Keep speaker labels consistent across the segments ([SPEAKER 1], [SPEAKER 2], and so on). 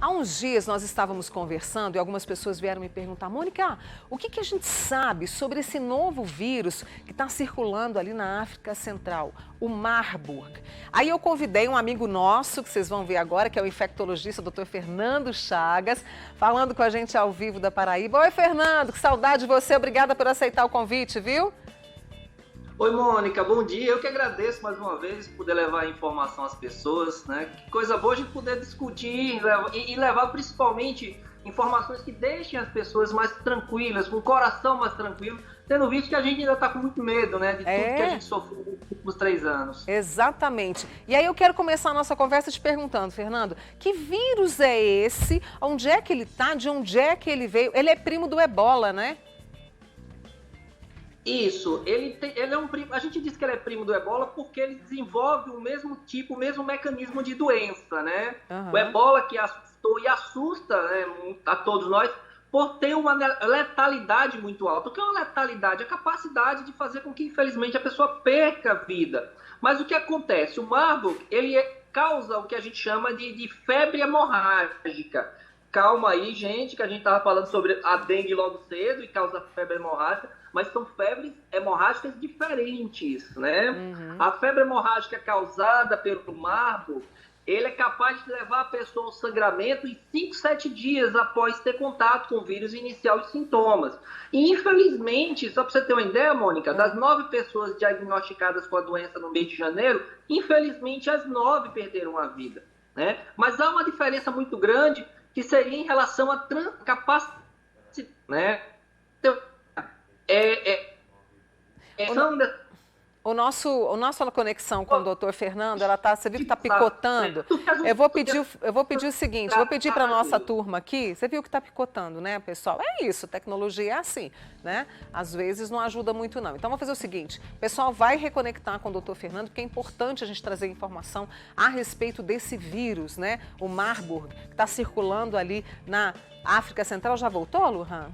[SPEAKER 1] Há uns dias nós estávamos conversando e algumas pessoas vieram me perguntar: Mônica, o que a gente sabe sobre esse novo vírus que está circulando ali na África Central, o Marburg? Aí eu convidei um amigo nosso, que vocês vão ver agora, que é o infectologista Dr. Fernando Chagas, falando com a gente ao vivo da Paraíba. Oi, Fernando, que saudade de você, obrigada por aceitar o convite, viu?
[SPEAKER 2] Oi, Mônica, bom dia. Eu que agradeço mais uma vez por poder levar informação às pessoas, né? Que coisa boa a gente poder discutir e levar principalmente informações que deixem as pessoas mais tranquilas, com o coração mais tranquilo, tendo visto que a gente ainda está com muito medo, né? De tudo que a gente sofreu nos últimos 3 anos.
[SPEAKER 1] Exatamente. E aí eu quero começar a nossa conversa te perguntando, Fernando, que vírus é esse? Onde é que ele está? De onde é que ele veio? Ele é primo do Ebola, né?
[SPEAKER 2] Isso, ele é um primo, a gente diz que ele é primo do Ebola porque ele desenvolve o mesmo tipo, o mesmo mecanismo de doença, né?
[SPEAKER 1] Uhum.
[SPEAKER 2] O Ebola que assustou e assusta, né, a todos nós por ter uma letalidade muito alta. O que é uma letalidade? A capacidade de fazer com que, infelizmente, a pessoa perca a vida. Mas o que acontece? O Marburg, ele causa o que a gente chama de febre hemorrágica. Calma aí, gente, que a gente estava falando sobre a dengue logo cedo e causa febre hemorrágica, mas são febres hemorrágicas diferentes, né? Uhum. A febre hemorrágica causada pelo Marburg, ele é capaz de levar a pessoa ao sangramento em 5, 7 dias após ter contato com o vírus e iniciar os sintomas. E, infelizmente, só para você ter uma ideia, Mônica, das 9 pessoas diagnosticadas com a doença no mês de janeiro, infelizmente as 9 perderam a vida, né? Mas há uma diferença muito grande que seria em relação à capacidade, né? Então,
[SPEAKER 1] a nossa conexão com o Dr. Fernando, ela tá, você viu que está picotando? Eu vou pedir o seguinte, vou pedir para a nossa turma aqui, você viu que está picotando, né, pessoal? É isso, tecnologia é assim, né? Às vezes não ajuda muito não. Então, vamos fazer o seguinte, o pessoal vai reconectar com o Dr. Fernando, porque é importante a gente trazer informação a respeito desse vírus, né? O Marburg, que está circulando ali na África Central. Já voltou, Lujan?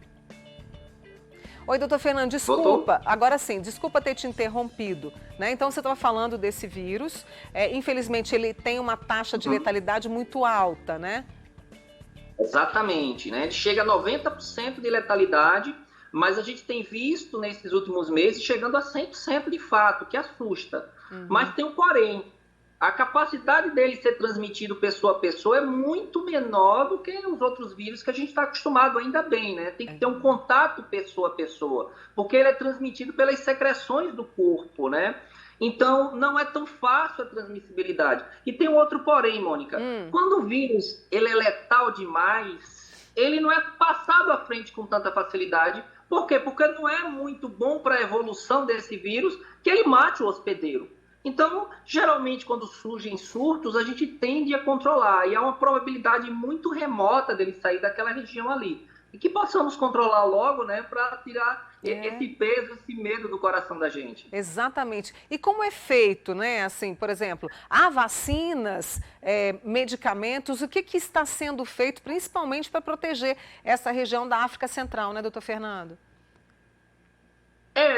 [SPEAKER 1] Oi, doutor Fernando, desculpa, agora sim, desculpa ter te interrompido, né? Então, você estava falando desse vírus, infelizmente ele tem uma taxa de letalidade muito alta, né?
[SPEAKER 2] Exatamente, né? Ele chega a 90% de letalidade, mas a gente tem visto nesses últimos meses chegando a 100% de fato, que assusta. Mas tem um porém. A capacidade dele ser transmitido pessoa a pessoa é muito menor do que os outros vírus que a gente está acostumado, ainda bem, né? Tem que ter um contato pessoa a pessoa, porque ele é transmitido pelas secreções do corpo, né? Então, não é tão fácil a transmissibilidade. E tem um outro porém, Mônica. Quando o vírus ele é letal demais, ele não é passado à frente com tanta facilidade. Por quê? Porque não é muito bom para a evolução desse vírus que ele mate o hospedeiro. Então, geralmente, quando surgem surtos, a gente tende a controlar. E há uma probabilidade muito remota dele sair daquela região ali. E que possamos controlar logo, né, para tirar esse peso, esse medo do coração da gente.
[SPEAKER 1] Exatamente. E como é feito, né? Assim, por exemplo, há vacinas, medicamentos, o que está sendo feito, principalmente para proteger essa região da África Central, né, doutor Fernando?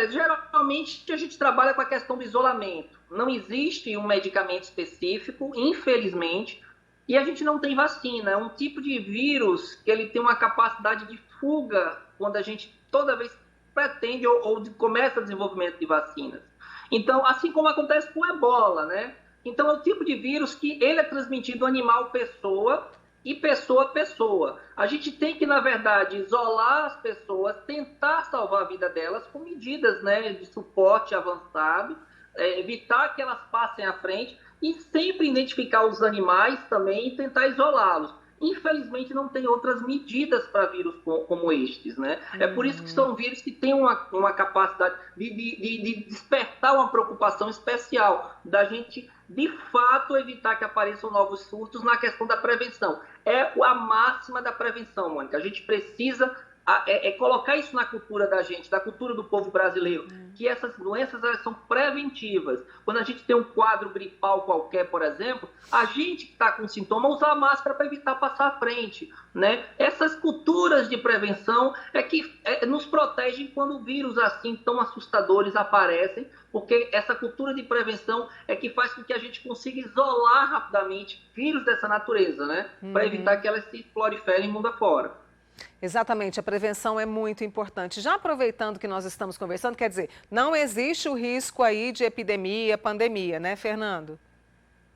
[SPEAKER 2] Geralmente a gente trabalha com a questão do isolamento. Não existe um medicamento específico, infelizmente, e a gente não tem vacina. É um tipo de vírus que ele tem uma capacidade de fuga quando a gente toda vez pretende ou começa o desenvolvimento de vacinas. Então, assim como acontece com o Ebola, né? Então, é o tipo de vírus que ele é transmitido animal-pessoa e pessoa a pessoa. A gente tem que, na verdade, isolar as pessoas, tentar salvar a vida delas com medidas, né, de suporte avançado, evitar que elas passem à frente e sempre identificar os animais também e tentar isolá-los. Infelizmente, não tem outras medidas para vírus como estes, né? É por isso que são vírus que têm uma capacidade de despertar uma preocupação especial, da gente, de fato, evitar que apareçam novos surtos na questão da prevenção. É a máxima da prevenção, Mônica. A gente precisa colocar isso na cultura da gente, da cultura do povo brasileiro, que essas doenças elas são preventivas. Quando a gente tem um quadro gripal qualquer, por exemplo, a gente que está com sintoma usa a máscara para evitar passar à frente, né? Essas culturas de prevenção que nos protegem quando vírus assim tão assustadores aparecem, porque essa cultura de prevenção é que faz com que a gente consiga isolar rapidamente vírus dessa natureza, né? Para evitar que elas se proliferem mundo afora.
[SPEAKER 1] Exatamente, a prevenção é muito importante. Já aproveitando que nós estamos conversando, quer dizer, não existe o risco aí de epidemia, pandemia, né, Fernando?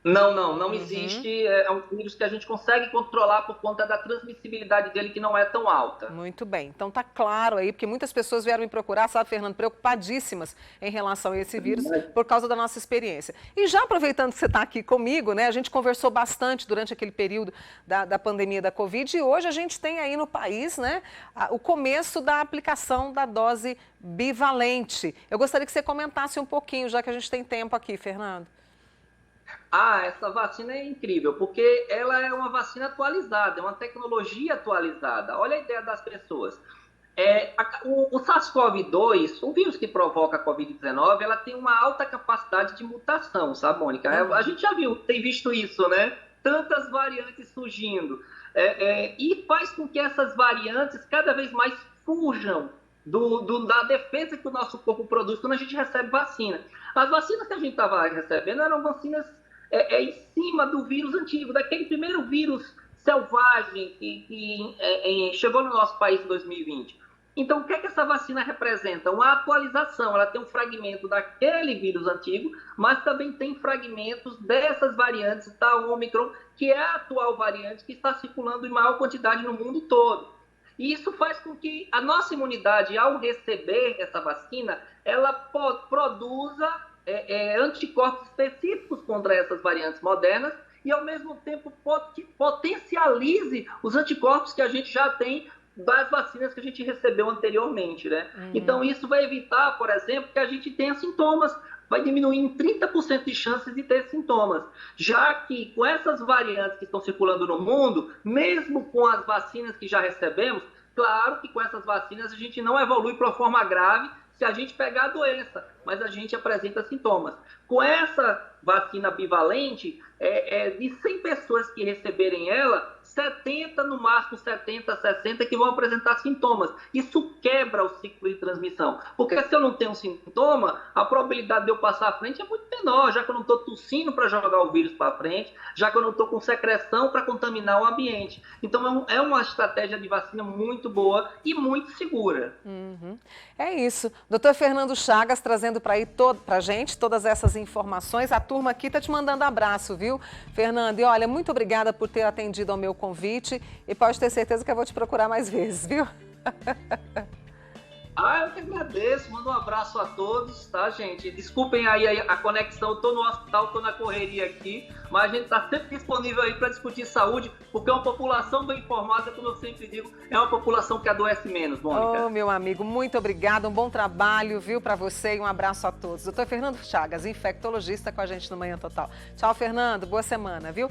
[SPEAKER 2] Não existe. É um vírus que a gente consegue controlar por conta da transmissibilidade dele, que não é tão alta.
[SPEAKER 1] Muito bem. Então tá claro aí, porque muitas pessoas vieram me procurar, sabe, Fernando, preocupadíssimas em relação a esse vírus por causa da nossa experiência. E já aproveitando que você está aqui comigo, né, a gente conversou bastante durante aquele período da pandemia da Covid e hoje a gente tem aí no país, né, o começo da aplicação da dose bivalente. Eu gostaria que você comentasse um pouquinho, já que a gente tem tempo aqui, Fernando.
[SPEAKER 2] Essa vacina é incrível, porque ela é uma vacina atualizada, é uma tecnologia atualizada. Olha a ideia das pessoas. O SARS-CoV-2, o vírus que provoca a Covid-19, ela tem uma alta capacidade de mutação, sabe, Mônica? A gente já tem visto isso, né? Tantas variantes surgindo. E faz com que essas variantes cada vez mais fujam da defesa que o nosso corpo produz quando a gente recebe vacina. As vacinas que a gente estava recebendo eram vacinas em cima do vírus antigo, daquele primeiro vírus selvagem que chegou no nosso país em 2020. Então, o que essa vacina representa? Uma atualização. Ela tem um fragmento daquele vírus antigo, mas também tem fragmentos dessas variantes da Omicron, que é a atual variante que está circulando em maior quantidade no mundo todo. E isso faz com que a nossa imunidade, ao receber essa vacina, ela produza anticorpos específicos contra essas variantes modernas e, ao mesmo tempo, potencialize os anticorpos que a gente já tem das vacinas que a gente recebeu anteriormente, né? Então, isso vai evitar, por exemplo, que a gente tenha sintomas, vai diminuir em 30% de chances de ter sintomas. Já que com essas variantes que estão circulando no mundo, mesmo com as vacinas que já recebemos, claro que com essas vacinas a gente não evolui para uma forma grave se a gente pegar a doença, mas a gente apresenta sintomas. Com essa vacina bivalente, de 100 pessoas que receberem ela, 70, no máximo 70, 60 que vão apresentar sintomas. Isso quebra o ciclo de transmissão. Porque se eu não tenho sintoma, a probabilidade de eu passar à frente é muito menor, já que eu não estou tossindo para jogar o vírus para frente, já que eu não estou com secreção para contaminar o ambiente. Então é uma estratégia de vacina muito boa e muito segura.
[SPEAKER 1] É isso. Doutor Fernando Chagas trazendo para a gente todas essas informações. A turma aqui está te mandando abraço, viu, Fernando? E olha, muito obrigada por ter atendido ao meu convite e pode ter certeza que eu vou te procurar mais vezes, viu?
[SPEAKER 2] Eu que agradeço, mando um abraço a todos, tá, gente? Desculpem aí a conexão, eu tô no hospital, tô na correria aqui, mas a gente tá sempre disponível aí para discutir saúde, porque é uma população bem informada, como eu sempre digo, é uma população que adoece menos, Mônica.
[SPEAKER 1] Oh, meu amigo, muito obrigada, um bom trabalho, viu, para você e um abraço a todos. Doutor Fernando Chagas, infectologista com a gente no Manhã Total. Tchau, Fernando, boa semana, viu?